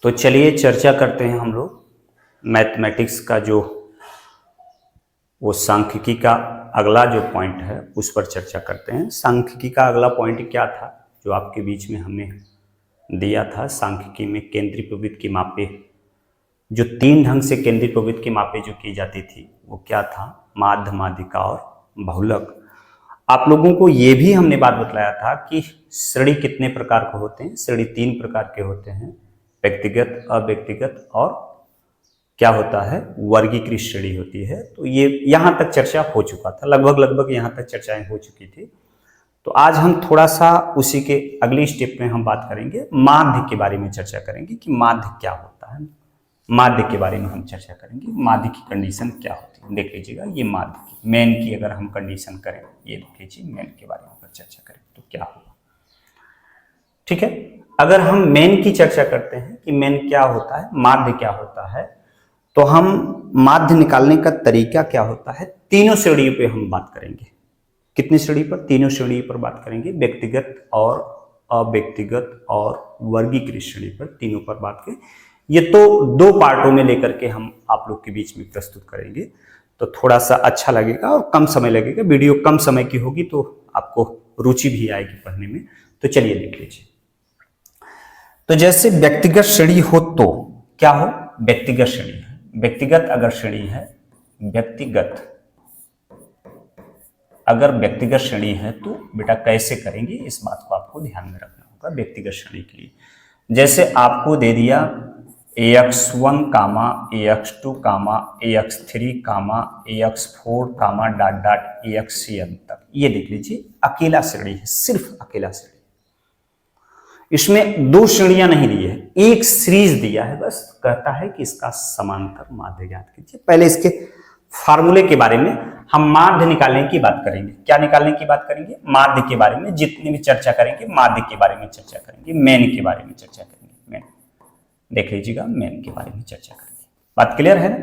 तो चलिए चर्चा करते हैं हम लोग मैथमेटिक्स का जो वो सांख्यिकी का अगला जो पॉइंट है उस पर चर्चा करते हैं। सांख्यिकी का अगला पॉइंट क्या था जो आपके बीच में हमने दिया था। सांख्यिकी में केंद्रीय प्रवृत्ति की मापे, जो 3 ढंग से केंद्रीय प्रवृत्ति की मापे जो की जाती थी वो क्या था, माध्य, माध्यिका और बहुलक। आप लोगों को ये भी हमने बात बतलाया था कि श्रेणी कितने प्रकार के होते हैं। श्रेणी 3 प्रकार के होते हैं, व्यक्तिगत, अव्यक्तिगत और क्या होता है, वर्गीकृत श्रेणी होती है। तो ये यहाँ तक चर्चा हो चुका था, लगभग यहाँ तक चर्चाएं हो चुकी थी। तो आज हम थोड़ा सा उसी के अगली स्टेप में हम बात करेंगे, माध्य के बारे में चर्चा करेंगे कि माध्य क्या होता है। माध्य के बारे में हम चर्चा करेंगे, माध्य की कंडीशन क्या होती है। देख लीजिएगा, ये माध्य की मेन की अगर हम कंडीशन करें, ये देख लीजिए मेन के बारे में अगर चर्चा करें तो क्या होगा। ठीक है, अगर हम मेन की चर्चा करते हैं कि मेन क्या होता है, माध्य क्या होता है, तो हम माध्य निकालने का तरीका क्या होता है, तीनों श्रेणियों पे हम बात करेंगे। कितनी श्रेणी पर? तीनों श्रेणी पर बात करेंगे, व्यक्तिगत और अव्यक्तिगत और वर्गीकृत श्रेणी पर, तीनों पर बात करें। ये तो 2 पार्टों में लेकर के हम आप लोग के बीच में प्रस्तुत करेंगे, तो थोड़ा सा अच्छा लगेगा और कम समय लगेगा। वीडियो कम समय की होगी तो आपको रुचि भी आएगी पढ़ने में। तो चलिए देख लीजिए। तो जैसे व्यक्तिगत श्रेणी हो तो क्या हो, व्यक्तिगत श्रेणी है, व्यक्तिगत अगर श्रेणी है, व्यक्तिगत अगर व्यक्तिगत श्रेणी है तो बेटा कैसे करेंगे, इस बात को आपको ध्यान में रखना होगा। व्यक्तिगत श्रेणी के लिए जैसे आपको दे दिया AX1, AX2, AX3, AX4, AXN तक, ये देख लीजिए अकेला श्रेणी है, सिर्फ अकेला श्रेणी। इसमें 2 श्रेणियां नहीं दी है, एक सीरीज दिया है, बस कहता है कि इसका समांतर माध्य ज्ञात कीजिए। पहले इसके फार्मूले के बारे में हम माध्य निकालने की बात करेंगे। क्या निकालने की बात करेंगे? माध्य के बारे में जितनी भी चर्चा करेंगे, माध्य के बारे में चर्चा करेंगे, मेन के बारे में चर्चा करेंगे। मेन देख लीजिएगा, मेन के बारे में चर्चा करेंगे। बात क्लियर है ना?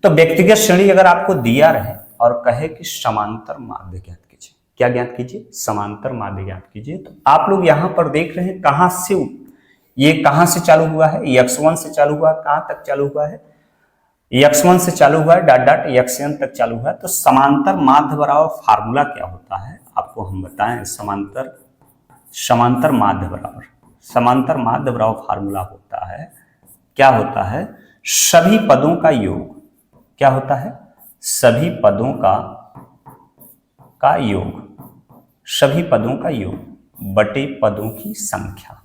तो व्यक्तिगत श्रेणी अगर आपको दिया रहे और कहे कि समांतर माध्य ज्ञात कीजिए, क्या ज्ञात कीजिए? समांतर माध्य ज्ञात कीजिए। तो आप लोग यहां पर देख रहे हैं कहां से ये कहां से चालू हुआ है, x1 से चालू हुआ, कहां तक चालू हुआ है, x1 से चालू हुआ है, डॉट xn तक चालू हुआ है। तो समांतर माध्य बराबर फार्मूला क्या होता है आपको हम बताएं। समांतर माध्य बराबर फार्मूला होता है, क्या होता है, सभी पदों का योग। क्या होता है? सभी पदों का योग, सभी पदों का योग बटे पदों की संख्या।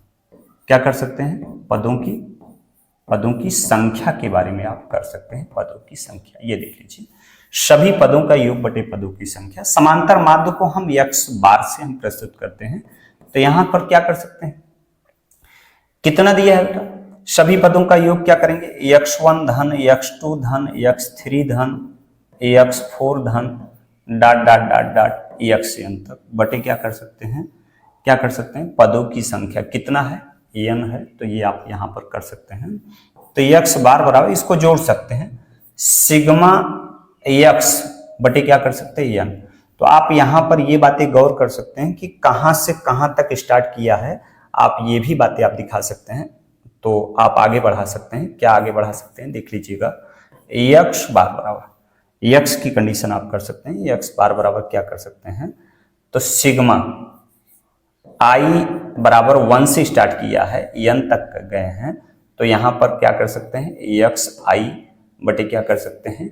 क्या कर सकते हैं? पदों की संख्या के बारे में आप कर सकते हैं, पदों की संख्या। ये देख लीजिए, सभी पदों का योग बटे पदों की संख्या। समांतर माध्य को हम x बार से हम प्रस्तुत करते हैं। तो यहां पर क्या कर सकते हैं, कितना दिया है बेटा, सभी पदों का योग क्या करेंगे, x1 धन x2 धन x3 धन x4 धन डॉट xn तक बटे क्या कर सकते हैं, पदों की संख्या। कितना है? n है, तो ये आप यहां पर कर सकते हैं। तो x बार बराबर, इसको जोड़ सकते हैं, सिग्मा x बटे क्या कर सकते हैं, n। तो आप यहां पर ये बातें गौर कर सकते हैं कि कहां से कहां तक स्टार्ट किया है, आप ये भी बातें आप दिखा सकते हैं। तो आप आगे बढ़ा सकते हैं, क्या आगे बढ़ा सकते हैं, देख लीजिएगा। x बार बराबर, x की कंडीशन आप कर सकते हैं, x बार बराबर क्या कर सकते हैं, तो सिग्मा i बराबर 1 से स्टार्ट किया है, n तक गए हैं, तो यहां पर क्या कर सकते हैं, xi बटे क्या कर सकते हैं,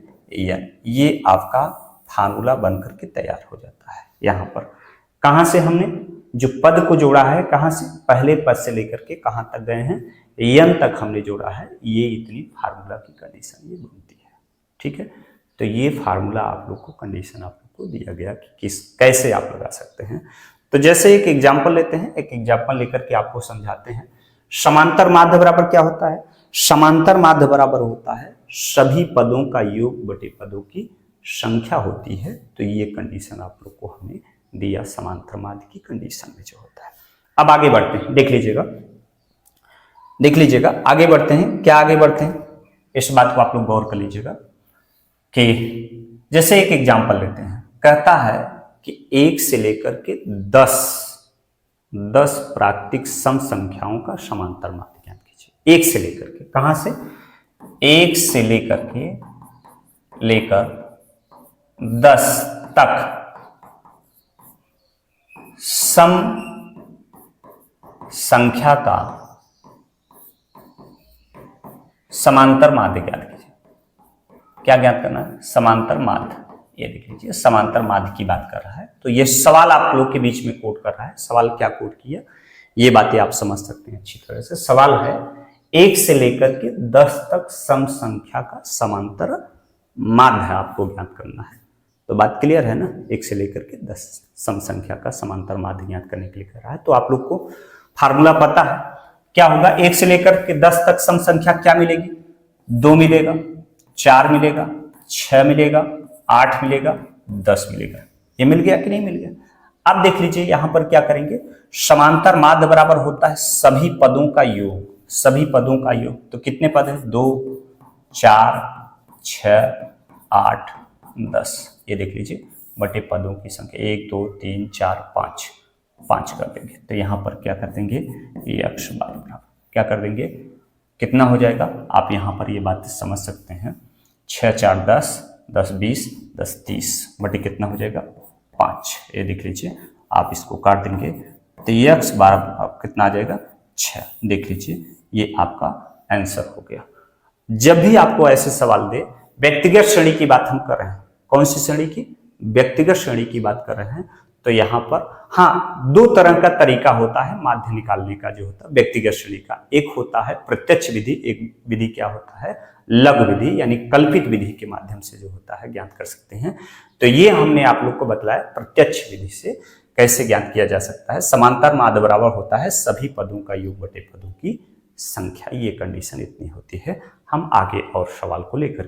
n। ये आपका फार्मूला बनकर के तैयार हो जाता है। यहां पर कहां से हमने जो पद को जोड़ा है, कहां से, पहले पद से लेकर के कहां तक गए हैं, n तक हमने जोड़ा है, ये इतनी फार्मूला की कंडीशन ये बनती है। ठीक है, तो ये फार्मूला आप लोग को, कंडीशन आप लोग को दिया गया कि कैसे आप लगा सकते हैं। तो जैसे एक एग्जाम्पल लेते हैं, एक एग्जाम्पल लेकर के आपको समझाते हैं। समांतर माध्य बराबर क्या होता है? समांतर माध्य बराबर होता है सभी पदों का योग बटे पदों की संख्या होती है। तो ये कंडीशन आप लोग को हमें दिया समांतर माध्य की कंडीशन में जो होता है। अब आगे बढ़ते हैं, देख लीजिएगा आगे बढ़ते हैं। क्या आगे बढ़ते हैं, इस बात को आप लोग गौर कर लीजिएगा कि जैसे एक एग्जाम्पल लेते हैं, कहता है कि 1 से लेकर के 10 प्राकृतिक सम संख्याओं का समांतर माध्य ज्ञात कीजिए। 1 से लेकर के कहां से? 1 से लेकर 10 तक सम संख्या का समांतर माध्य ज्ञात कीजिए। क्या ज्ञात करना है? समांतर माध्य। ये देख लीजिए, समांतर माध्य की बात कर रहा है। तो ये सवाल आप लोग के बीच में कोट कर रहा है। सवाल क्या कोट किया, ये बातें आप समझ सकते हैं अच्छी तरह से। सवाल है 1 से लेकर के 10 तक सम संख्या का समांतर माध्य आपको ज्ञात करना है। तो बात क्लियर है ना? 1 से लेकर के 10 सम संख्या का समांतर माध्य ज्ञात करने के लिए कर रहा है। तो आप लोग को फार्मूला पता है क्या होगा? 1 से लेकर के 10 तक सम संख्या क्या मिलेगी? 2 मिलेगा, 4 मिलेगा, 6 मिलेगा, 8 मिलेगा, 10 मिलेगा। ये मिल गया कि नहीं मिल गया? अब देख लीजिए यहां पर क्या करेंगे, समांतर माध्य बराबर होता है सभी पदों का योग। सभी पदों का योग तो कितने पद है? 2, 4, 6, 8, 10। ये देख लीजिए बटे पदों की संख्या 1, 2, 3, 4, 5 कर देंगे। तो यहां पर क्या कर देंगे, ये अक्ष बराबर क्या कर देंगे, कितना हो जाएगा? आप यहां पर ये बात समझ सकते हैं। 6, 4, 10, 10, 20, 10, 30 बटे कितना हो जाएगा? 5। ये देख लीजिए, आप इसको काट देंगे तो ये अक्ष बराबर कितना आ जाएगा? 6। देख लीजिए ये आपका आंसर हो गया। जब भी आपको ऐसे सवाल दे, व्यक्तिगत श्रेणी की बात हम कर रहे हैं। कौन सी श्रेणी की? व्यक्तिगत श्रेणी की बात कर रहे हैं। तो यहाँ पर हाँ 2 तरह का तरीका होता है माध्य निकालने का, जो होता है व्यक्तिगत श्रेणी का। एक होता है प्रत्यक्ष विधि, एक विधि क्या होता है? लघु विधि, यानी कल्पित विधि के माध्यम से जो होता है ज्ञात कर सकते हैं। तो ये हमने आप लोग को बतलाया प्रत्यक्ष विधि से कैसे ज्ञात किया जा सकता है। समांतर माध्य बराबर होता है सभी पदों का योग बटे पदों की संख्या। ये कंडीशन इतनी होती है। हम आगे और सवाल को लेकर